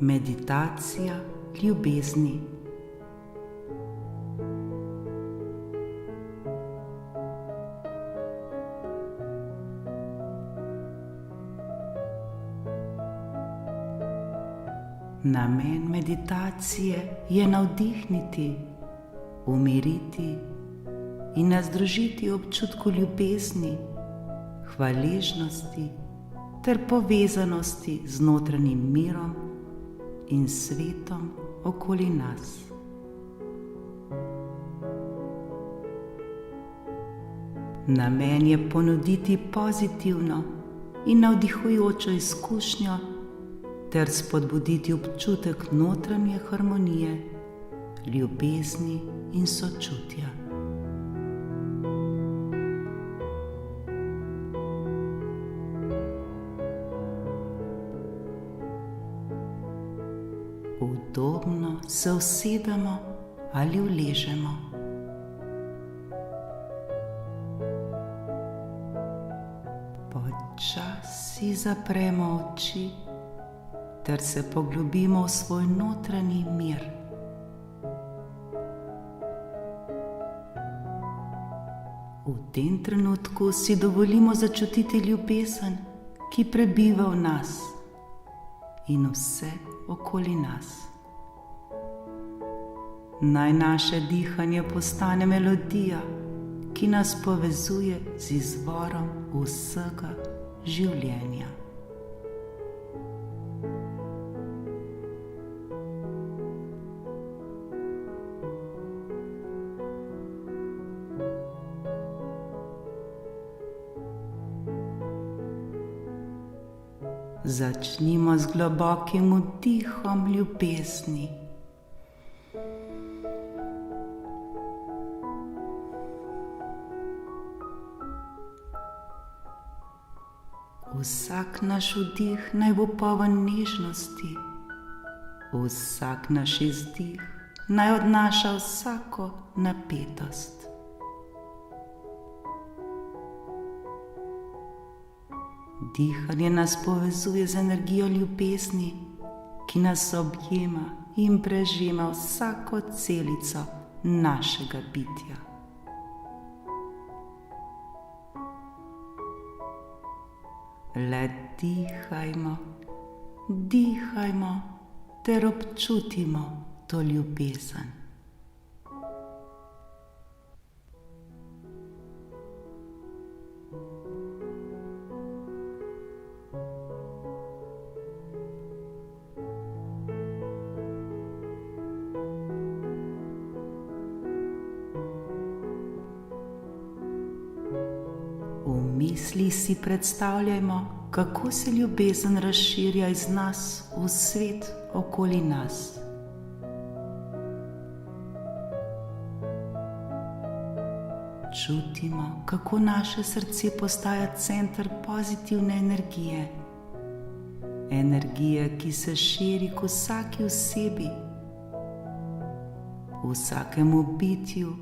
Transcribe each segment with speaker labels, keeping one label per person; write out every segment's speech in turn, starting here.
Speaker 1: Meditacija ljubezni. Namen meditacije je navdihniti, umiriti in nas združiti v občutku ljubezni, hvaležnosti ter povezanosti z notranjim mirom in svetom okoli nas. Namen je ponuditi pozitivno in navdihujočo izkušnjo ter spodbuditi občutek notranje harmonije, ljubezni in sočutja. Udobno se usedemo ali uležemo. Počasi zapremo oči ter se poglobimo v svoj notranji mir. V tem trenutku si dovolimo začutiti ljubezen, ki prebiva v nas in vse okoli nas. Naj naše dihanje postane melodija, ki nas povezuje z izvorom vsega življenja. Začnimo z globokim vdihom ljubezni. Vsak naš vdih naj bo poln nežnosti, vsak naš izdih naj odnaša vsako napetost. Dihanje nas povezuje z energijo ljubezni, ki nas objema in prežema vsako celico našega bitja. Le dihajmo, dihajmo ter občutimo to ljubezen. V misli si predstavljajmo, kako se ljubezen razširja iz nas v svet okoli nas. Čutimo, kako naše srce postaja center pozitivne energije, energije, ki se širi k vsaki osebi, vsakemu bitju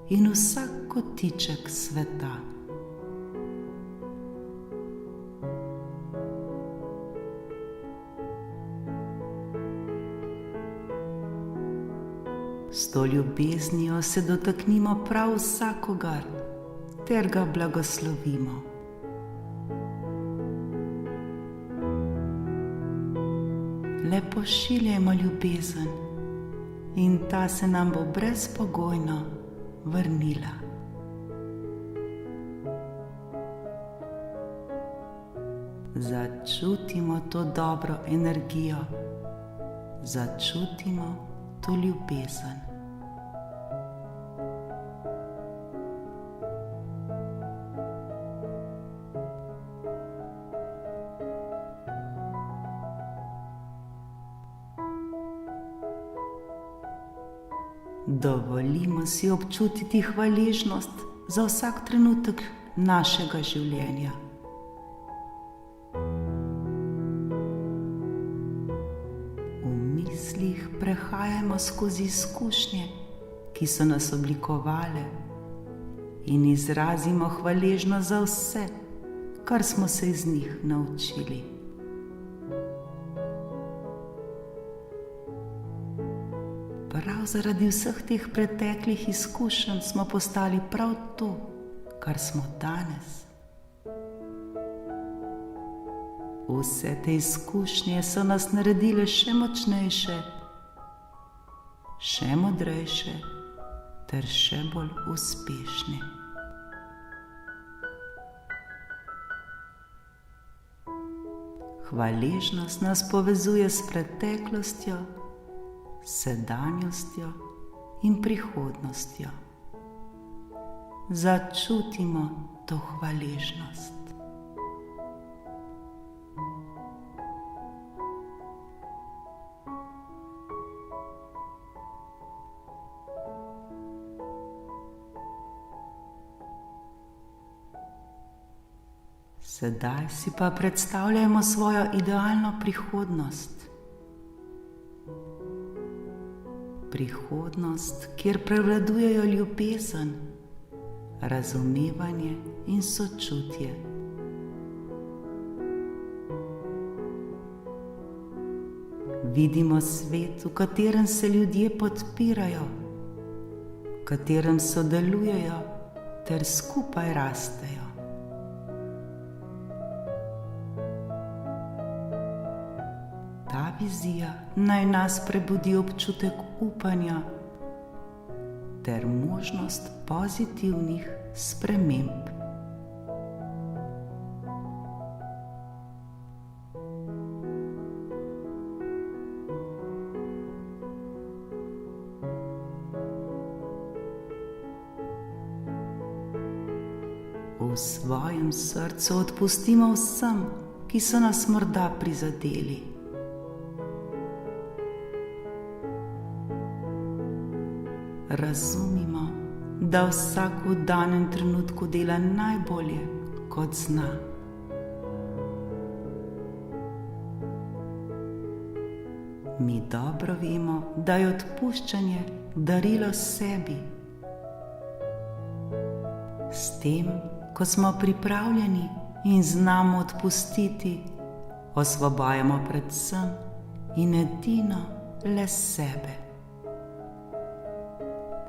Speaker 1: in vsak kotiček sveta. S to ljubeznijo se dotaknimo prav vsakogar ter ga blagoslovimo. Le pošiljajmo ljubezen in ta se nam bo brezpogojno vrnila. Začutimo to dobro energijo, začutimo to ljubezen. Dovolimo si občutiti hvaležnost za vsak trenutek našega življenja. V mislih prehajamo skozi izkušnje, ki so nas oblikovale, in izrazimo hvaležnost za vse, kar smo se iz njih naučili. prav zaradi vseh teh preteklih izkušenj smo postali prav to, kar smo danes. Vse te izkušnje so nas naredile še močnejše, še modrejše ter še bolj uspešne. Hvaležnost nas povezuje s preteklostjo, sedanjostjo in prihodnostjo. Začutimo to hvaležnost. Sedaj si pa predstavljajmo svojo idealno prihodnost. Prihodnost, kjer prevladujejo ljubezen, razumevanje in sočutje. Vidimo svet, v katerem se ljudje podpirajo, v katerem sodelujejo ter skupaj rastejo. Ta vizija naj nas prebudi občutek upanja ter možnost pozitivnih sprememb. V svojem srcu odpustimo vsem, ki so nas morda prizadeli. Razumimo, da vsak v danem trenutku dela najbolje, kot zna. Mi dobro vemo, da je odpuščanje darilo sebi. S tem, ko smo pripravljeni in znamo odpustiti, osvobajamo predvsem in edino le sebe.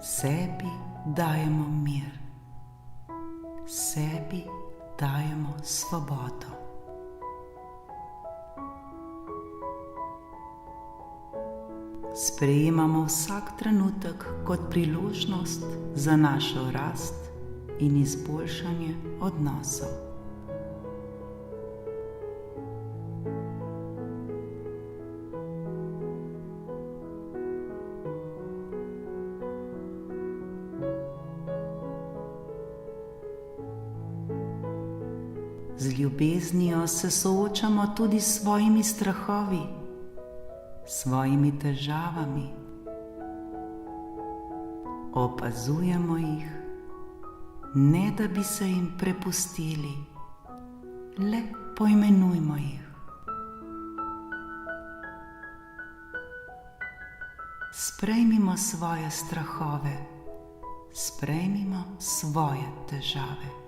Speaker 1: Sebi dajemo mir, sebi dajemo svobodo. Sprejemamo vsak trenutek kot priložnost za našo rast in izboljšanje odnosov. Z ljubeznijo se soočamo tudi s svojimi strahovi, svojimi težavami. Opazujemo jih, ne da bi se jim prepustili, le poimenujmo jih. Sprejmimo svoje strahove, sprejmimo svoje težave.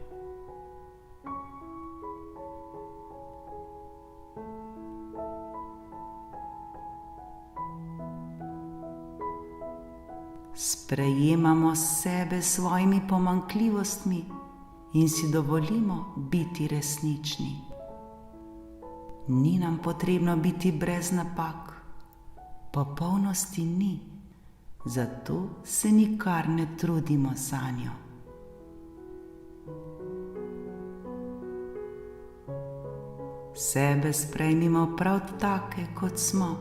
Speaker 1: Sprejemamo sebe s svojimi pomanjkljivostmi in si dovolimo biti resnični. Ni nam potrebno biti brez napak, popolnosti ni, zato se nikar ne trudimo zanjo. Sebe sprejmimo prav take, kot smo.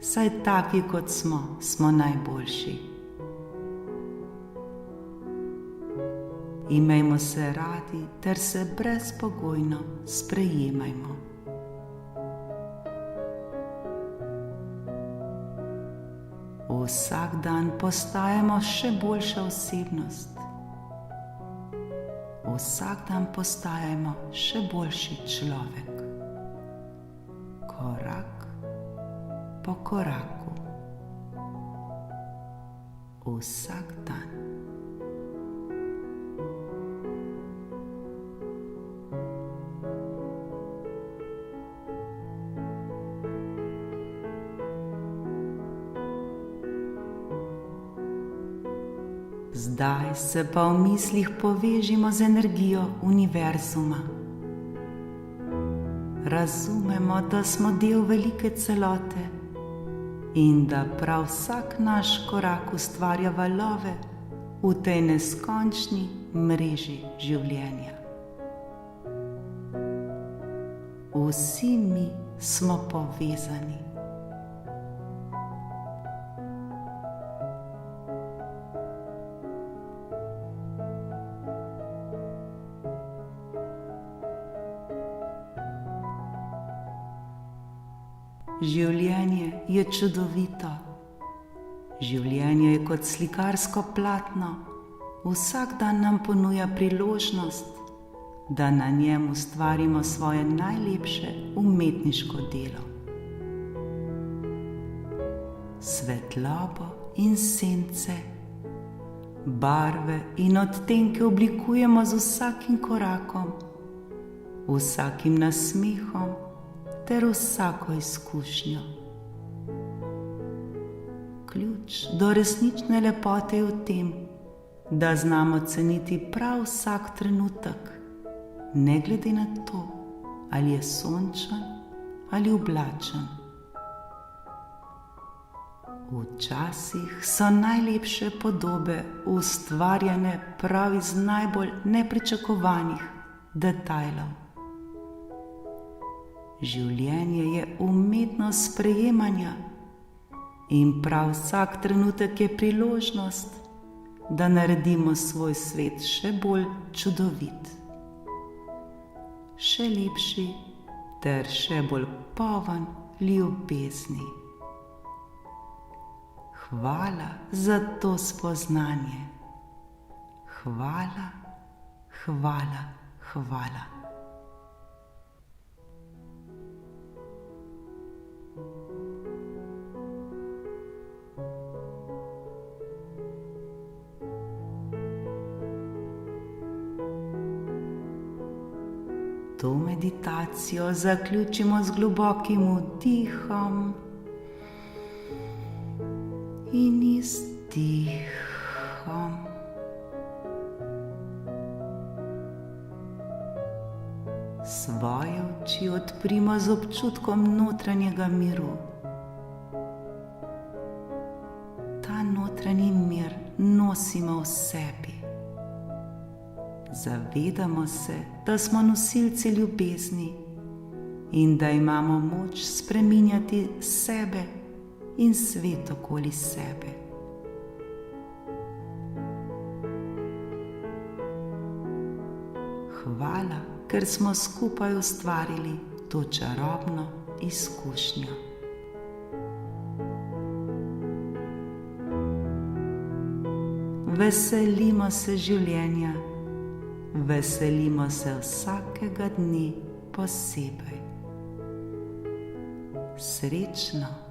Speaker 1: Saj taki, kot smo, smo najboljši. Imejmo se radi ter se brezpogojno sprejemajmo. Vsak dan postajamo še boljša osebnost. Vsak dan postajamo še boljši človek. Korak po koraku, vsak dan. Zdaj se pa v mislih povežimo z energijo univerzuma. Razumemo, da smo del velike celote in da prav vsak naš korak ustvarja valove v tej neskončni mreži življenja. Vsi mi smo povezani. Življenje je čudovito. Življenje je kot slikarsko platno. Vsak dan nam ponuja priložnost, da na njem ustvarimo svoje najlepše umetniško delo. Svetlobo in sence, barve in odtenke oblikujemo z vsakim korakom, vsakim nasmehom ter vsako izkušnjo. Ključ do resnične lepote je v tem, da znamo ceniti prav vsak trenutek, ne glede na to, ali je sončen ali oblačen. Včasih so najlepše podobe ustvarjene prav iz najbolj nepričakovanih detajlov. Življenje je umetnost sprejemanja in prav vsak trenutek je priložnost, da naredimo svoj svet še bolj čudovit, še lepši ter še bolj poln ljubezni. Hvala za to spoznanje. Hvala, hvala, hvala. To meditacijo zaključimo z globokim vdihom in izdihom. Svoje oči odprimo z občutkom notranjega miru. Ta notranji mir nosimo v sebi. Zavedamo se, da smo nosilci ljubezni in da imamo moč spreminjati sebe in svet okoli sebe. Hvala, ker smo skupaj ustvarili to čarobno izkušnjo. Veselimo se življenja. Veselimo se vsakega dne posebej. Srečno!